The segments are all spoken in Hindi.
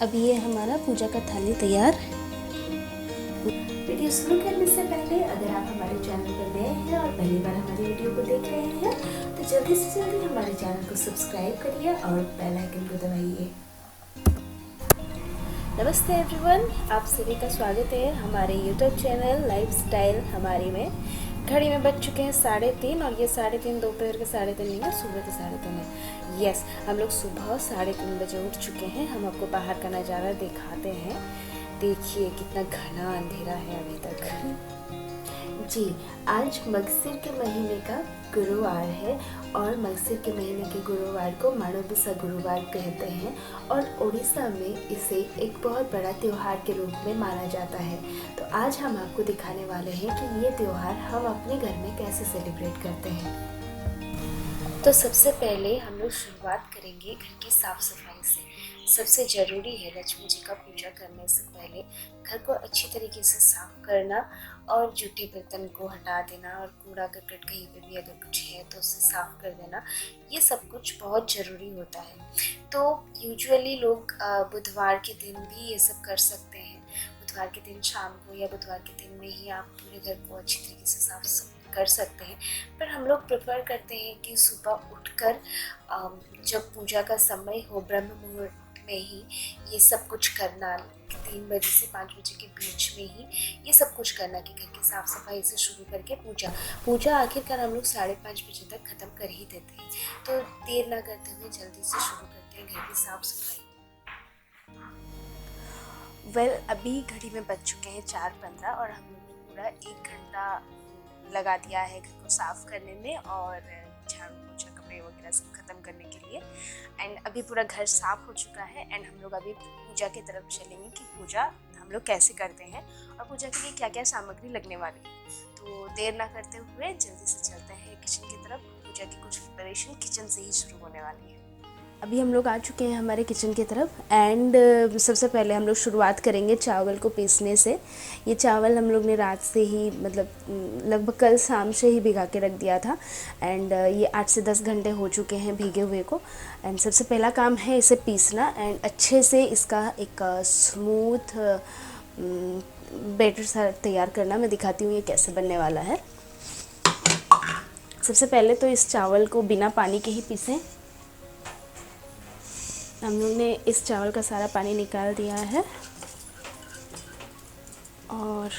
अब ये हमारा पूजा का थाली तैयार। वीडियो शुरू करने से पहले अगर आप हमारे चैनल पर नए हैं और पहली बार हमारी वीडियो को देख रहे हैं तो जल्दी से जल्दी हमारे चैनल को सब्सक्राइब करिए और बेल आइकन को दबाइए। नमस्ते एवरीवन, आप सभी का स्वागत है हमारे यूट्यूब चैनल लाइफस्टाइल हमारी में। घड़ी में बज चुके हैं 3:30 और ये 3:30 दोपहर के 3:30 नहीं है, सुबह के 3:30 है। यस, हम लोग सुबह 3:30 बजे उठ चुके हैं। हम आपको बाहर का नज़ारा दिखाते हैं। देखिए कितना घना अंधेरा है अभी तक। जी, आज मगसिर के महीने का गुरुवार है और मगसिर के महीने के गुरुवार को माणोबिसा गुरुवार कहते हैं और उड़ीसा में इसे एक बहुत बड़ा त्योहार के रूप में माना जाता है। तो आज हम आपको दिखाने वाले हैं कि ये त्योहार हम अपने घर में कैसे सेलिब्रेट करते हैं। तो सबसे पहले हम लोग शुरुआत करेंगे घर की साफ सफाई से। सबसे ज़रूरी है लक्ष्मी जी का पूजा करने से पहले घर को अच्छी तरीके से साफ करना और जूठे बर्तन को हटा देना और कूड़ा करकट कहीं पे भी अगर कुछ है तो उसे साफ कर देना। ये सब कुछ बहुत ज़रूरी होता है। तो यूजुअली लोग बुधवार के दिन भी ये सब कर सकते हैं। बुधवार के दिन शाम को या बुधवार के दिन में ही आप पूरे घर को अच्छी तरीके से साफ कर सकते हैं। पर हम लोग प्रेफर करते हैं कि सुबह उठकर जब पूजा का समय हो ब्रह्म मुहूर्त में ही ये सब कुछ करना, 3 बजे से 5 बजे के बीच में ही ये सब कुछ करना कि घर की साफ़ सफाई से शुरू करके पूजा आखिरकार हम लोग 5:30 बजे तक ख़त्म कर ही देते हैं। तो देर ना करते हुए जल्दी से शुरू करते हैं घर की साफ़ सफाई। अभी घड़ी में बज चुके हैं 4:15 और हम लोग ने पूरा 1 घंटा लगा दिया है घर को साफ़ करने में और झाड़ू पोछा कपड़े वगैरह सब खत्म करने के लिए। एंड अभी पूरा घर साफ़ हो चुका है एंड हम लोग अभी पूजा की तरफ चलेंगे कि पूजा हम लोग कैसे करते हैं और पूजा के लिए क्या क्या सामग्री लगने वाली है। तो देर ना करते हुए जल्दी से चलते हैं किचन की तरफ। पूजा की कुछ प्रिपरेशन किचन से ही शुरू होने वाली है। अभी हम लोग आ चुके हैं हमारे किचन की तरफ एंड सबसे पहले हम लोग शुरुआत करेंगे चावल को पीसने से। ये चावल हम लोग ने रात से ही लगभग कल शाम से ही भिगा के रख दिया था एंड ये 8 से 10 घंटे हो चुके हैं भीगे हुए को। एंड सबसे पहला काम है इसे पीसना एंड अच्छे से इसका एक स्मूथ बैटर तैयार करना। मैं दिखाती हूँ ये कैसे बनने वाला है। सबसे पहले तो इस चावल को बिना पानी के ही पीसें। हम लोग ने इस चावल का सारा पानी निकाल दिया है और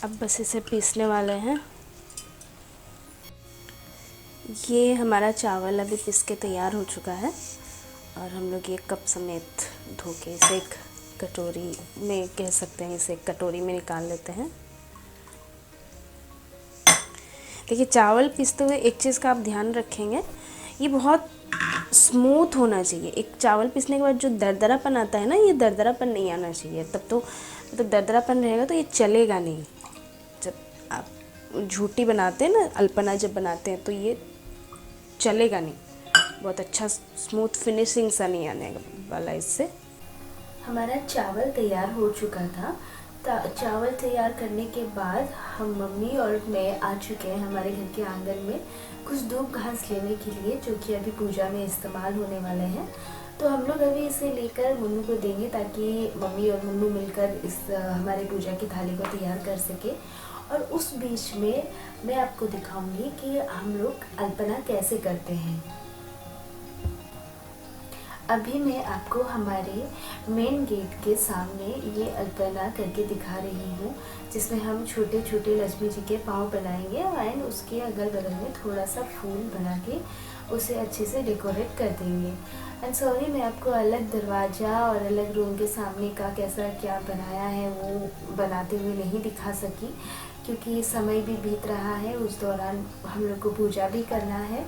अब बस इसे पीसने वाले हैं। ये हमारा चावल अभी पीस के तैयार हो चुका है और हम लोग ये कप समेत धो के इसे एक कटोरी में कह सकते हैं, इसे एक कटोरी में निकाल लेते हैं। देखिए चावल पीसते हुए एक चीज़ का आप ध्यान रखेंगे, ये बहुत स्मूथ होना चाहिए। एक चावल पीसने के बाद जो दरदरापन आता है ना, ये दरदरापन नहीं आना चाहिए। तब तो मतलब दरदरापन रहेगा तो ये चलेगा नहीं। जब आप झूठी बनाते हैं ना, अल्पना जब बनाते हैं तो ये चलेगा नहीं। बहुत अच्छा स्मूथ फिनिशिंग सा नहीं आने वाला इससे। हमारा चावल तैयार हो चुका था। चावल तैयार करने के बाद हम मम्मी और मैं आ चुके हैं हमारे घर के आंगन में कुछ दूब घास लेने के लिए, जो कि अभी पूजा में इस्तेमाल होने वाले हैं। तो हम लोग अभी इसे लेकर मम्मी को देंगे ताकि मम्मी और मम्मी मिलकर इस हमारे पूजा की थाली को तैयार कर सके। और उस बीच में मैं आपको दिखाऊंगी कि हम लोग अल्पना कैसे करते हैं। अभी मैं आपको हमारे मेन गेट के सामने ये अल्पना करके दिखा रही हूँ, जिसमें हम छोटे छोटे लक्ष्मी जी के पाँव बनाएंगे एंड उसके अगल बगल में थोड़ा सा फूल बना के उसे अच्छे से डेकोरेट कर देंगे। एंड सॉरी, मैं आपको अलग दरवाज़ा और अलग रूम के सामने का कैसा क्या बनाया है वो बनाते हुए नहीं दिखा सकी, क्योंकि समय भी बीत रहा है। उस दौरान हम लोग को पूजा भी करना है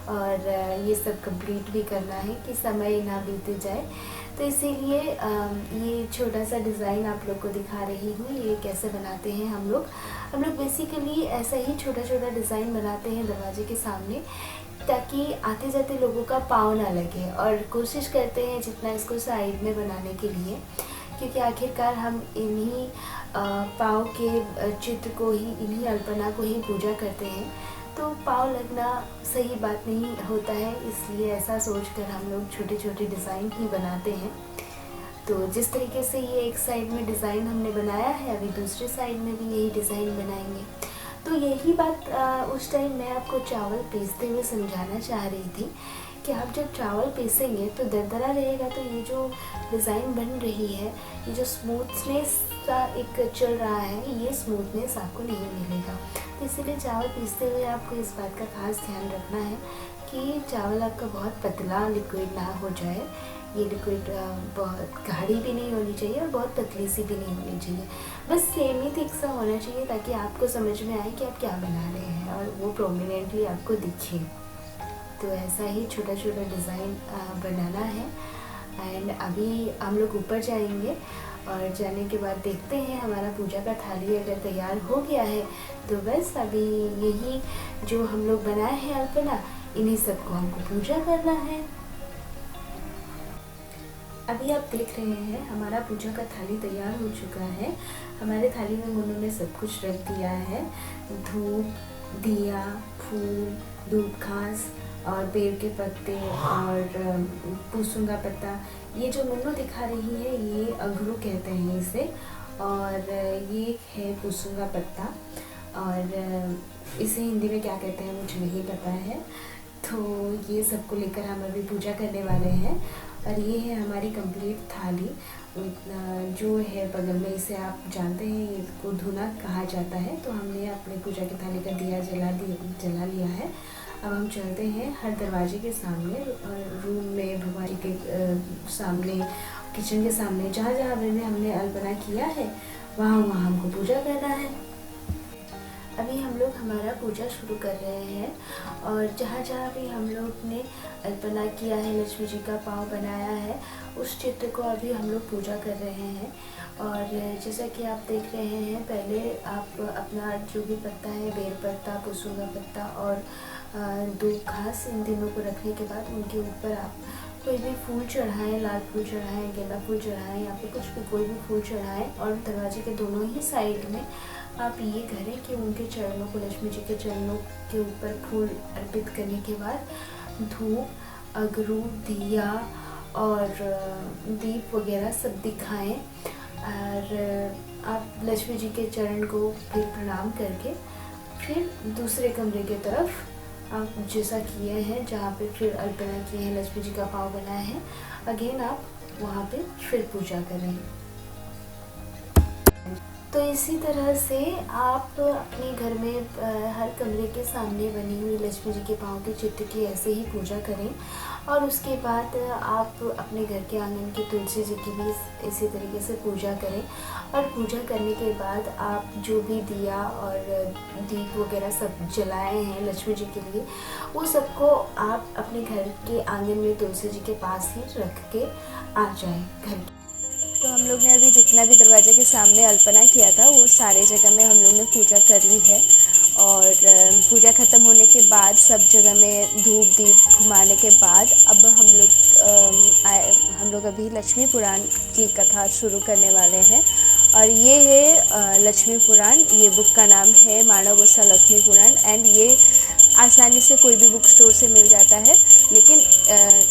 और ये सब कंप्लीट भी करना है कि समय ना बीत जाए। तो इसीलिए ये छोटा सा डिज़ाइन आप लोग को दिखा रही हूँ। ये कैसे बनाते हैं हम लोग बेसिकली ऐसा ही छोटा छोटा डिज़ाइन बनाते हैं दरवाजे के सामने, ताकि आते जाते लोगों का पाँव ना लगे। और कोशिश करते हैं जितना इसको साइड में बनाने के लिए, क्योंकि आखिरकार हम इन्हीं पाँव के चित्र को ही, इन्हीं अल्पना को ही पूजा करते हैं। तो पाँव लगना सही बात नहीं होता है, इसलिए ऐसा सोचकर हम लोग छोटे छोटे डिज़ाइन ही बनाते हैं। तो जिस तरीके से ये एक साइड में डिज़ाइन हमने बनाया है, अभी दूसरे साइड में भी यही डिज़ाइन बनाएंगे। तो यही बात उस टाइम मैं आपको चावल पीसते हुए समझाना चाह रही थी कि आप जब चावल पीसेंगे तो दरदरा रहेगा, तो ये जो डिज़ाइन बन रही है, ये जो स्मूथनेस का एक चल रहा है, ये स्मूथनेस आपको नहीं मिलेगा। तो इसीलिए चावल पीसते हुए आपको इस बात का खास ध्यान रखना है कि चावल आपका बहुत पतला लिक्विड ना हो जाए। ये लिक्विड बहुत गाढ़ी भी नहीं होनी चाहिए और बहुत पतली सी भी नहीं होनी चाहिए, बस सेम ही थिक सा होना चाहिए, ताकि आपको समझ में आए कि आप क्या बना रहे हैं और वो प्रोमिनेंटली आपको दिखे। तो ऐसा ही छोटा छोटा डिज़ाइन बनाना है। एंड अभी हम लोग ऊपर जाएंगे और जाने के बाद देखते हैं हमारा पूजा का थाली अगर तैयार हो गया है तो बस अभी यही जो हम लोग बनाए हैं अल्पना, इन्हीं सबको हमको पूजा करना है। अभी आप देख रहे हैं हमारा पूजा का थाली तैयार हो चुका है। हमारे थाली में उन्होंने सब कुछ रख दिया है, धूप, दिया, फूल, दूध घास और बेर के पत्ते और पूसुंगा पत्ता। ये जो मुन्नू दिखा रही है ये अगरू कहते हैं इसे, और ये है पूसुंगा पत्ता, और इसे हिंदी में क्या कहते हैं मुझे नहीं पता है। तो ये सबको लेकर हम अभी पूजा करने वाले हैं। और ये है हमारी कंप्लीट थाली, जो है बगल में, इसे आप जानते हैं इसको धुना कहा जाता है। तो हमने अपने पूजा की थाली का दिया जला लिया है। अब हम चलते हैं हर दरवाजे के सामने, रूम में, भगवान जी के सामने, किचन के सामने, जहाँ जहाँ हमने अल्पना किया है वहाँ हमको पूजा करना है। अभी हम लोग हमारा पूजा शुरू कर रहे हैं और जहाँ जहाँ भी हम लोग ने अल्पना किया है, लक्ष्मी जी का पाँव बनाया है, उस चित्र को अभी हम लोग पूजा कर रहे हैं। और जैसा कि आप देख रहे हैं, पहले आप अपना जो भी पत्ता है, बेल पत्ता, पुसुंगा पत्ता और दूब घास, इन तीनों को रखने के बाद उनके ऊपर आप कोई भी फूल चढ़ाएं, लाल फूल चढ़ाएं, गेंदा फूल चढ़ाएं या फिर कुछ भी कोई भी फूल चढ़ाएं। और दरवाजे के दोनों ही साइड में आप ये करें कि उनके चरणों को, लक्ष्मी जी के चरणों के ऊपर फूल अर्पित करने के बाद धूप, अगरू, दिया और दीप वगैरह सब दिखाएं। और आप लक्ष्मी जी के चरण को फिर प्रणाम करके फिर दूसरे कमरे की तरफ आप जैसा किए हैं, जहाँ पे फिर अल्पना किए हैं, लक्ष्मी जी का पाँव बनाया है, अगेन आप वहाँ पे फिर पूजा करें। तो इसी तरह से आप अपने घर में हर कमरे के सामने बनी हुई लक्ष्मी जी के पाँव के चित्र की ऐसे ही पूजा करें। और उसके बाद आप अपने घर के आंगन की तुलसी जी की भी इसी तरीके से पूजा करें। और पूजा करने के बाद आप जो भी दिया और दीप वगैरह सब जलाए हैं लक्ष्मी जी के लिए, वो सबको आप अपने घर के आंगन में तुलसी जी के पास ही रख के आ जाएं घर के। तो हम लोग ने अभी जितना भी दरवाजे के सामने अल्पना किया था वो सारे जगह में हम लोग ने पूजा कर ली है। और पूजा ख़त्म होने के बाद सब जगह में धूप दीप घुमाने के बाद अब हम लोग अभी लक्ष्मी पुराण की कथा शुरू करने वाले हैं। और ये है लक्ष्मी पुराण, ये बुक का नाम है माणवोसा लक्ष्मी पुराण। एंड ये आसानी से कोई भी बुक स्टोर से मिल जाता है, लेकिन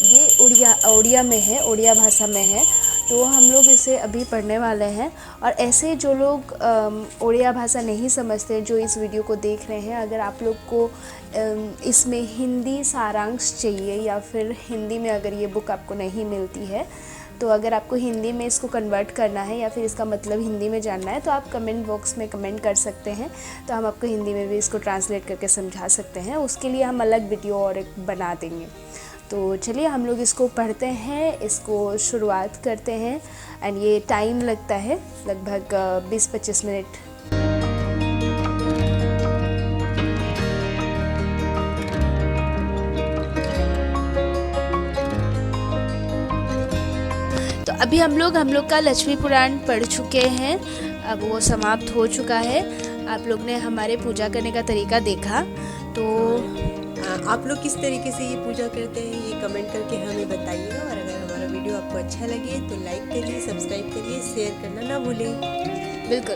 ये उड़िया में है, उड़िया भाषा में है। तो हम लोग इसे अभी पढ़ने वाले हैं। और ऐसे जो लोग उड़िया भाषा नहीं समझते, जो इस वीडियो को देख रहे हैं, अगर आप लोग को इसमें हिंदी सारांश चाहिए या फिर हिंदी में अगर ये बुक आपको नहीं मिलती है, तो अगर आपको हिंदी में इसको कन्वर्ट करना है या फिर इसका मतलब हिंदी में जानना है, तो आप कमेंट बॉक्स में कमेंट कर सकते हैं। तो हम आपको हिंदी में भी इसको ट्रांसलेट करके समझा सकते हैं। उसके लिए हम अलग वीडियो और एक बना देंगे। तो चलिए हम लोग इसको पढ़ते हैं, इसको शुरुआत करते हैं। एंड ये टाइम लगता है लगभग 20-25 मिनट। तो अभी हम लोग का लक्ष्मी पुराण पढ़ चुके हैं, अब वो समाप्त हो चुका है। आप लोग ने हमारे पूजा करने का तरीका देखा, तो आप लोग किस तरीके से ये पूजा करते हैं ये कमेंट करके हमें बताइएगा। और अगर हमारा वीडियो आपको अच्छा लगे तो लाइक करिए, सब्सक्राइब करिए, शेयर करना ना भूलें। बिल्कुल।